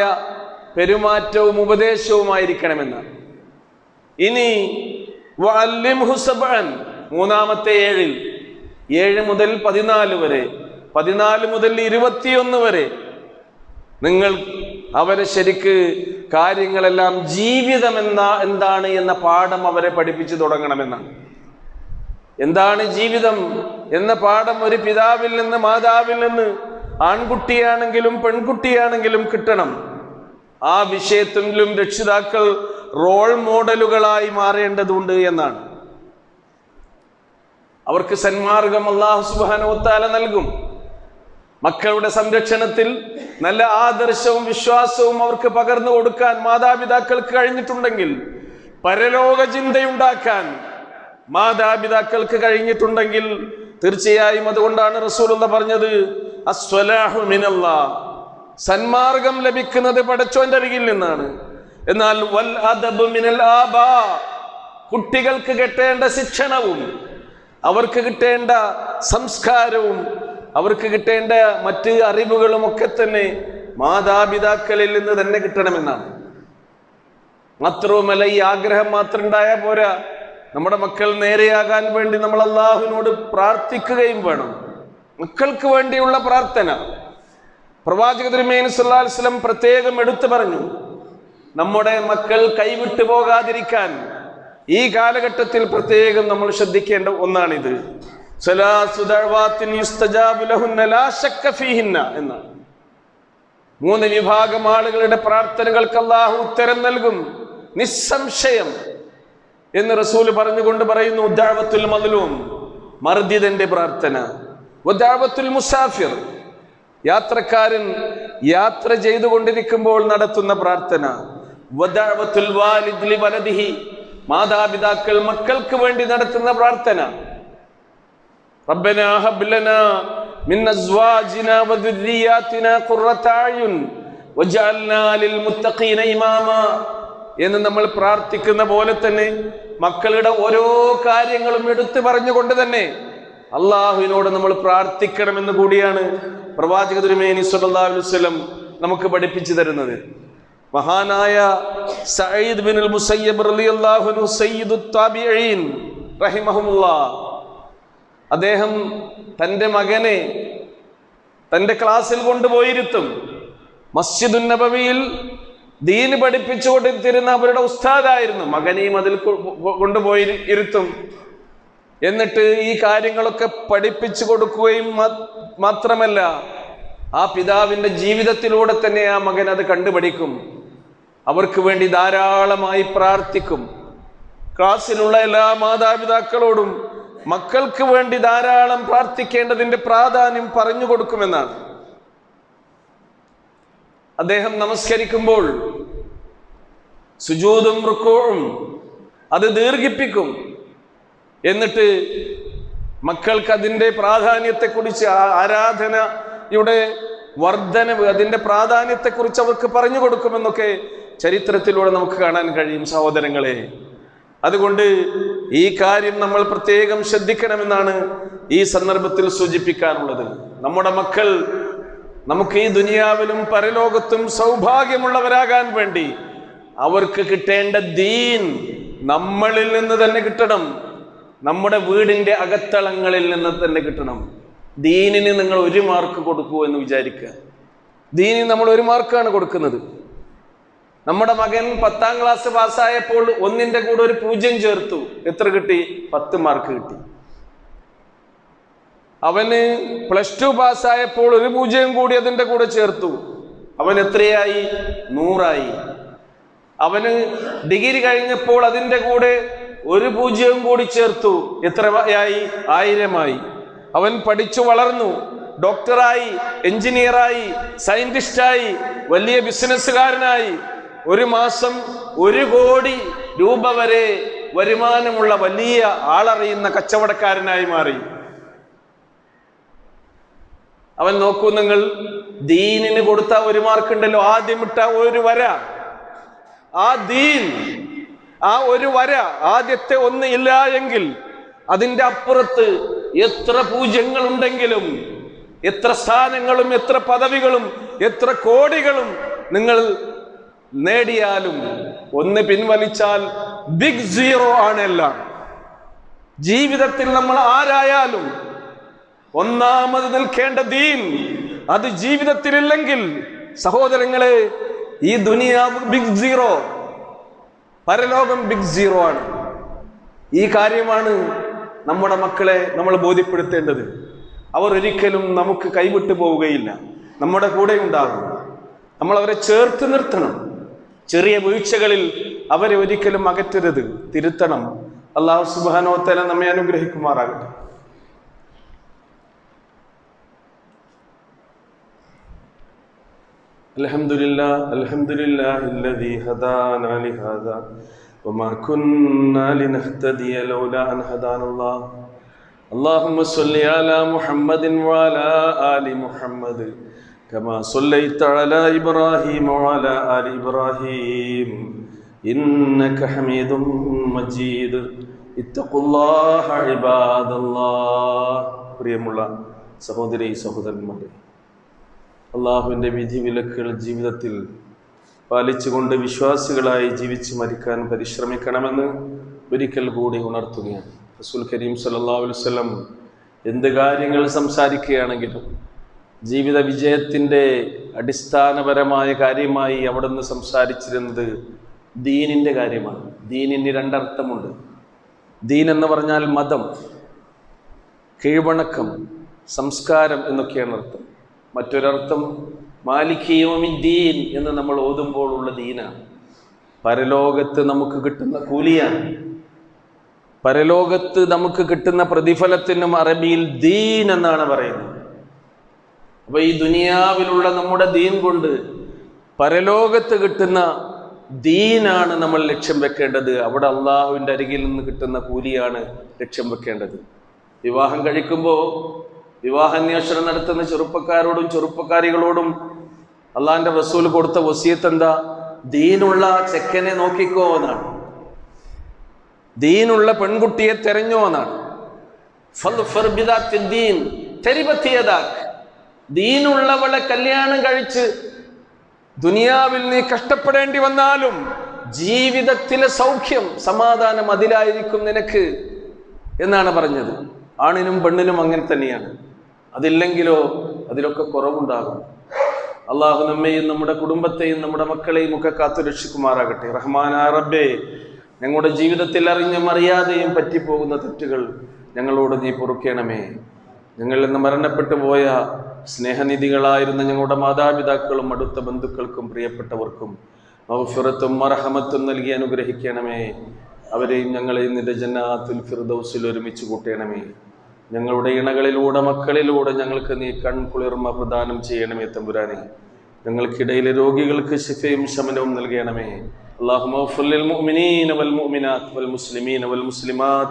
പെരുമാറ്റവും ഉപദേശവുമായിരിക്കണമെന്നാണ്. ഇനി വഅല്ലിംഹു സബ്അൻ, മൂന്നാമത്തെ 7 മുതൽ 14 വരെ, 14 മുതൽ 21 വരെ നിങ്ങൾ അവരെ ശരിക്ക് കാര്യങ്ങളെല്ലാം ജീവിതം എന്താണ് എന്ന പാഠം അവരെ പഠിപ്പിച്ചു തുടങ്ങണമെന്നാണ്. എന്താണ് ജീവിതം എന്ന പാഠം ഒരു പിതാവിൽ നിന്ന്, മാതാവിൽ നിന്ന്, ആൺകുട്ടിയാണെങ്കിലും പെൺകുട്ടിയാണെങ്കിലും കിട്ടണം. ആ വിഷയത്തിലും രക്ഷിതാക്കൾ റോൾ മോഡലുകളായി മാറേണ്ടതുണ്ട് എന്നാണ്. അവർക്ക് സന്മാർഗം അല്ലാഹു സുബ്ഹാനഹു വ തആല നൽകും. മക്കളുടെ സംരക്ഷണത്തിൽ നല്ല ആദർശവും വിശ്വാസവും അവർക്ക് പകർന്നു കൊടുക്കാൻ മാതാപിതാക്കൾക്ക് കഴിഞ്ഞിട്ടുണ്ടെങ്കിൽ, പരലോക ചിന്തയുണ്ടാക്കാൻ മാതാപിതാക്കൾക്ക് കഴിഞ്ഞിട്ടുണ്ടെങ്കിൽ തീർച്ചയായും അതുകൊണ്ടാണ് റസൂലുള്ളാഹി പറഞ്ഞത് അസ്സലാഹു മിനല്ലാഹ്, സന്മാർഗം ലഭിക്കുന്നത് പടച്ചോന്റെ അരികിൽ നിന്നാണ്. എന്നാൽ വൽ അദബു മിനൽ ആബാ, കുട്ടികൾക്ക് കിട്ടേണ്ട ശിക്ഷണവും അവർക്ക് കിട്ടേണ്ട സംസ്കാരവും അവർക്ക് കിട്ടേണ്ട മറ്റ് അറിവുകളും ഒക്കെ തന്നെ മാതാപിതാക്കളിൽ നിന്ന് തന്നെ കിട്ടണമെന്നാണ്. മാത്രവുമല്ല, ഈ ആഗ്രഹം മാത്രം ഉണ്ടായാൽ പോരാ, നമ്മുടെ മക്കൾ നേരെയാകാൻ വേണ്ടി നമ്മൾ അള്ളാഹുവിനോട് പ്രാർത്ഥിക്കുകയും വേണം. മക്കൾക്ക് വേണ്ടിയുള്ള പ്രാർത്ഥന പ്രവാചക തിരുമേനി സല്ലല്ലാഹു അലൈഹി വസല്ലം പ്രത്യേകം എടുത്തു പറഞ്ഞു. നമ്മുടെ മക്കൾ കൈവിട്ടു പോകാതിരിക്കാൻ ഈ കാലഘട്ടത്തിൽ പ്രത്യേകം നമ്മൾ ശ്രദ്ധിക്കേണ്ട ഒന്നാണിത്. സലാസു ദഅവാത്തിൻ യുസ്തജാബു ലഹുന്ന ലാ ശക്ക ഫീഹിന്ന എന്നാണ്. 3 വിഭാഗം ആളുകളുടെ പ്രാർത്ഥനകൾക്ക് അല്ലാഹു ഉത്തരം നൽകും നിസ്സംശയം എന്ന് റസൂൽ പറഞ്ഞുകൊണ്ട് പറയുന്നു. ദഅവത്തുൽ മദ്ലൂം, മർദിദന്റെ പ്രാർത്ഥന. വദഅവത്തുൽ മുസാഫിർ, യാത്രക്കാരൻ യാത്ര ചെയ്തുകൊണ്ടിരിക്കുമ്പോൾ നടത്തുന്ന പ്രാർത്ഥന. വദഅവത്തുൽ വാലിദ് ലിവലദിഹി, മാതാപിതാക്കൾ മക്കൾക്ക് വേണ്ടി നടത്തുന്ന പ്രാർത്ഥന. റബ്ബനാ ഹബ് ലനാ മിൻ അസ്വാജിനാ വദുർരിയാതിനാ ഖുർറത അയുൻ വജഅൽനാ ലിൽ മുത്തഖീന ഇമാമാ എന്ന് നമ്മൾ പ്രാർത്ഥിക്കുന്ന പോലെ തന്നെ മക്കളുടെ ഓരോ കാര്യങ്ങളും എടുത്തു പറഞ്ഞുകൊണ്ട് തന്നെ അള്ളാഹുവിനോട് നമ്മൾ പ്രാർത്ഥിക്കണമെന്ന് കൂടിയാണ് പ്രവാചക തിരുമേനി സല്ലല്ലാഹു അലൈഹി വസല്ലം നമുക്ക് പഠിപ്പിച്ചു തരുന്നത്. മഹാനായ സഈദ് ബിനുൽ മുസയ്യിബ് റളിയല്ലാഹു അൻഹു സയ്യിദുത് താബിഈൻ റഹിമഹുല്ലാഹ്, അദ്ദേഹം തൻ്റെ മകനെ തൻ്റെ ക്ലാസ്സിൽ കൊണ്ടുപോയിരുത്തും. മസ്ജിദുൻ നബവിയിൽ ദീന് പഠിപ്പിച്ചു കൊടുത്തിരുന്ന അവരുടെ ഉസ്താദായിരുന്നു. മകനെയും അതിൽ കൊണ്ടുപോയി ഇരുത്തും. എന്നിട്ട് ഈ കാര്യങ്ങളൊക്കെ പഠിപ്പിച്ചു കൊടുക്കുകയും മാത്രമല്ല, ആ പിതാവിൻ്റെ ജീവിതത്തിലൂടെ തന്നെ ആ മകൻ അത് കണ്ടുപഠിക്കും. അവർക്ക് വേണ്ടി ധാരാളമായി പ്രാർത്ഥിക്കും. ക്ലാസ്സിലുള്ള എല്ലാ മാതാപിതാക്കളോടും മക്കൾക്ക് വേണ്ടി ധാരാളം പ്രാർത്ഥിക്കേണ്ടതിൻ്റെ പ്രാധാന്യം പറഞ്ഞു കൊടുക്കുമെന്നാണ്. അദ്ദേഹം നമസ്കരിക്കുമ്പോൾ സുജൂദും റുക്കൂഉം അത് ദീർഘിപ്പിക്കും. എന്നിട്ട് മക്കൾക്ക് അതിൻ്റെ പ്രാധാന്യത്തെക്കുറിച്ച്, ആരാധനയുടെ വർധനവ്, അതിൻ്റെ പ്രാധാന്യത്തെക്കുറിച്ച് അവർക്ക് പറഞ്ഞു കൊടുക്കുമെന്നൊക്കെ ചരിത്രത്തിലൂടെ നമുക്ക് കാണാൻ കഴിയും സഹോദരങ്ങളെ. അതുകൊണ്ട് ഈ കാര്യം നമ്മൾ പ്രത്യേകം ശ്രദ്ധിക്കണമെന്നാണ് ഈ സന്ദർഭത്തിൽ സൂചിപ്പിക്കാനുള്ളത്. നമ്മുടെ മക്കൾ നമുക്ക് ഈ ദുനിയാവിലും പരലോകത്തും സൗഭാഗ്യമുള്ളവരാകാൻ വേണ്ടി അവർക്ക് കിട്ടേണ്ട ദീൻ നമ്മളിൽ നിന്ന് തന്നെ കിട്ടണം. നമ്മുടെ വീടിൻ്റെ അകത്തളങ്ങളിൽ നിന്ന് തന്നെ കിട്ടണം. ദീനിന് നിങ്ങൾ 1 മാർക്ക് കൊടുക്കൂ എന്ന് വിചാരിക്കുക. ദീനിന് നമ്മൾ 1 മാർക്കാണ് കൊടുക്കുന്നത്. നമ്മുടെ മകൻ 10ാം ക്ലാസ് പാസ്സായപ്പോൾ 1ന്റെ കൂടെ ഒരു 0 ചേർത്തു. എത്ര കിട്ടി? 10 മാർക്ക് കിട്ടി. അവന് +2 പാസ്സായപ്പോൾ ഒരു 0 കൂടി അതിന്റെ കൂടെ ചേർത്തു. അവൻ എത്രയായി? 100ആയി. അവന് ഡിഗ്രി കഴിഞ്ഞപ്പോൾ അതിന്റെ കൂടെ ഒരു 0 കൂടി ചേർത്തു. എത്രയായി? 1000ആയി. അവൻ പഠിച്ചു വളർന്നു, ഡോക്ടറായി, എഞ്ചിനീയറായി, സയന്റിസ്റ്റായി, വലിയ ബിസിനസ്സുകാരനായി. ഒരു മാസം 1 കോടി രൂപ വരെ വരുമാനമുള്ള വലിയ ആളറിയുന്ന കച്ചവടക്കാരനായി മാറി. അവൻ നോക്കൂ നിങ്ങൾ, ദീനിന് കൊടുത്ത 1 മാർക്ക് ഉണ്ടല്ലോ, ആദ്യം ഇട്ട 1 വര, ആ ദീൻ, ആ 1 വര, ആദ്യത്തെ 1 ഇല്ല എങ്കിൽ അതിൻ്റെ അപ്പുറത്ത് എത്ര 0 ഉണ്ടെങ്കിലും, എത്ര സ്ഥാനങ്ങളും എത്ര പദവികളും എത്ര കോടികളും നിങ്ങൾ നേടിയാലും 1 പിൻവലിച്ചാൽ ബിഗ് 0 ആണ് എല്ലാം. ജീവിതത്തിൽ നമ്മൾ ആരായാലും ഒന്നാമത് നിൽക്കേണ്ട ദീൻ, അത് ജീവിതത്തിലില്ലെങ്കിൽ സഹോദരങ്ങളെ, ഈ ദുനിയാവ് ബിഗ് 0, പരലോകം ബിഗ് 0 ആണ്. ഈ കാര്യമാണ് നമ്മുടെ മക്കളെ നമ്മൾ ബോധ്യപ്പെടുത്തേണ്ടത്. അവർ ഒരിക്കലും നമുക്ക് കൈവിട്ടു പോവുകയില്ല, നമ്മുടെ കൂടെ ഉണ്ടാകും. നമ്മൾ അവരെ ചേർത്ത് നിർത്തണം. ചെറിയ വീഴ്ചകളിൽ അവരെ ഒരിക്കലും അകറ്റരുത്, തിരുത്തണം. അല്ലാഹു സുബ്ഹാനഹു വ തആല നമ്മെ അനുഗ്രഹിക്കുമാറാകട്ടെ. അൽഹംദുലില്ലാഹില്ലദീ ഹദാനാ ലിഹാദാ വമാ കുന്നാ ലിനഹ്തദിയ ലൗലാ അൻ ഹദാനല്ലാഹ്. اللهم صل على محمد وعلى آل محمد كما صليت على إبراهيم وعلى آل إبراهيم إنك حميد مجيد. اتقوا الله عباد الله. പ്രിയമുള്ള സഹോദരി സഹോദരന്മാരെ, അള്ളാഹുവിൻ്റെ വിധിവിലക്കുകൾ ജീവിതത്തിൽ പാലിച്ചുകൊണ്ട് വിശ്വാസികളായി ജീവിച്ച് മരിക്കാൻ പരിശ്രമിക്കണമെന്ന് ഒരിക്കൽ കൂടി ഉണർത്തുകയാണ്. റസൂൽ കരീം സല്ലല്ലാഹു അലൈഹി വസല്ലം എന്ത് കാര്യങ്ങൾ സംസാരിക്കുകയാണെങ്കിലും ജീവിത വിജയത്തിൻ്റെ അടിസ്ഥാനപരമായ കാര്യമായി അവിടുന്ന് സംസാരിച്ചിരുന്നത് ദീനിൻ്റെ കാര്യമാണ്. ദീനിന് 2 അർത്ഥമുണ്ട്. ദീൻ എന്ന് പറഞ്ഞാൽ മതം, കീഴ്വണക്കം, സംസ്കാരം എന്നൊക്കെയാണ് അർത്ഥം. മറ്റൊരർത്ഥം മാലികി യൗമിദ്ദീൻ എന്ന് നമ്മൾ ഓതുമ്പോൾ ഉള്ള ദീനാണ്. പരലോകത്ത് നമുക്ക് കിട്ടുന്ന കൂലിയാണ്. പരലോകത്ത് നമുക്ക് കിട്ടുന്ന പ്രതിഫലത്തിനും അറബിയിൽ ദീൻ എന്നാണ് പറയുന്നത്. അപ്പൊ ഈ ദുനിയാവിലുള്ള നമ്മുടെ ദീൻ കൊണ്ട് പരലോകത്ത് കിട്ടുന്ന ദീനാണ് നമ്മൾ ലക്ഷ്യം വെക്കേണ്ടത്. അവിടെ അള്ളാഹുവിൻ്റെ അരികിൽ നിന്ന് കിട്ടുന്ന കൂലിയാണ് ലക്ഷ്യം വെക്കേണ്ടത്. വിവാഹം കഴിക്കുമ്പോൾ വിവാഹാന്വേഷണം നടത്തുന്ന ചെറുപ്പക്കാരോടും ചെറുപ്പക്കാരികളോടും അള്ളാഹിന്റെ റസൂൽ കൊടുത്ത വസിയത്ത് എന്താ? ദീനുള്ള ചെക്കനെ നോക്കിക്കോ എന്നാണ്. ദീനുള്ള പെൺകുട്ടിയെ തെരഞ്ഞോ എന്നാണ്. ദീനുള്ളവളെ കല്യാണം കഴിച്ച് ദുനിയാവിൽ നീ കഷ്ടപ്പെടേണ്ടി വന്നാലും ജീവിതത്തിലെ സൗഖ്യം, സമാധാനം അതിലായിരിക്കും നിനക്ക് എന്നാണ് പറഞ്ഞത്. ആണിനും പെണ്ണിനും അങ്ങനെ തന്നെയാണ്. അതില്ലെങ്കിലോ അതിലൊക്കെ കുറവുണ്ടാകും. അള്ളാഹു നമ്മെയും നമ്മുടെ കുടുംബത്തെയും നമ്മുടെ മക്കളെയും ഒക്കെ കാത്തു രക്ഷിക്കുമാറാകട്ടെ. റഹ്മാനായ റബ്ബേ, ഞങ്ങളുടെ ജീവിതത്തിൽ അറിഞ്ഞും അറിയാതെയും പറ്റിപ്പോകുന്ന തെറ്റുകൾ ഞങ്ങളോട് നീ പൊറുക്കണമേ. ഞങ്ങളിൽ നിന്ന് മരണപ്പെട്ടു പോയ സ്നേഹനിധികളായിരുന്ന ഞങ്ങളുടെ മാതാപിതാക്കളും അടുത്ത ബന്ധുക്കൾക്കും പ്രിയപ്പെട്ടവർക്കും മഗ്ഫിറത്തും മർഹമത്തും നൽകി അനുഗ്രഹിക്കണമേ. അവരെയും ഞങ്ങളെയും നിന്റെ ജന്നാത്തുൽ ഫിർദൗസിൽ ഒരുമിച്ച് കൂട്ടണമേ. ഞങ്ങളുടെ ഇണകളിലൂടെ മക്കളിലൂടെ ഞങ്ങൾക്ക് നീ കൺകുളിർമ പ്രദാനം ചെയ്യണമേ തമ്പുരാനെ. ഞങ്ങൾക്കിടയിലെ രോഗികൾക്ക് ശിഫയും ശമനവും നൽകണമേ. اللهم اغفر للمؤمنين والمؤمنات والمسلمين والمسلمات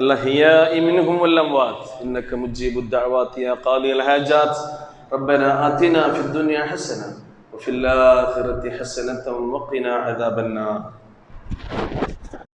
الأحياء منهم والأموات إنك مجيب الدعوات يا قاضي الحاجات. ربنا آتنا في الدنيا حسنة وفي الآخرة حسنة وقنا عذاب النار.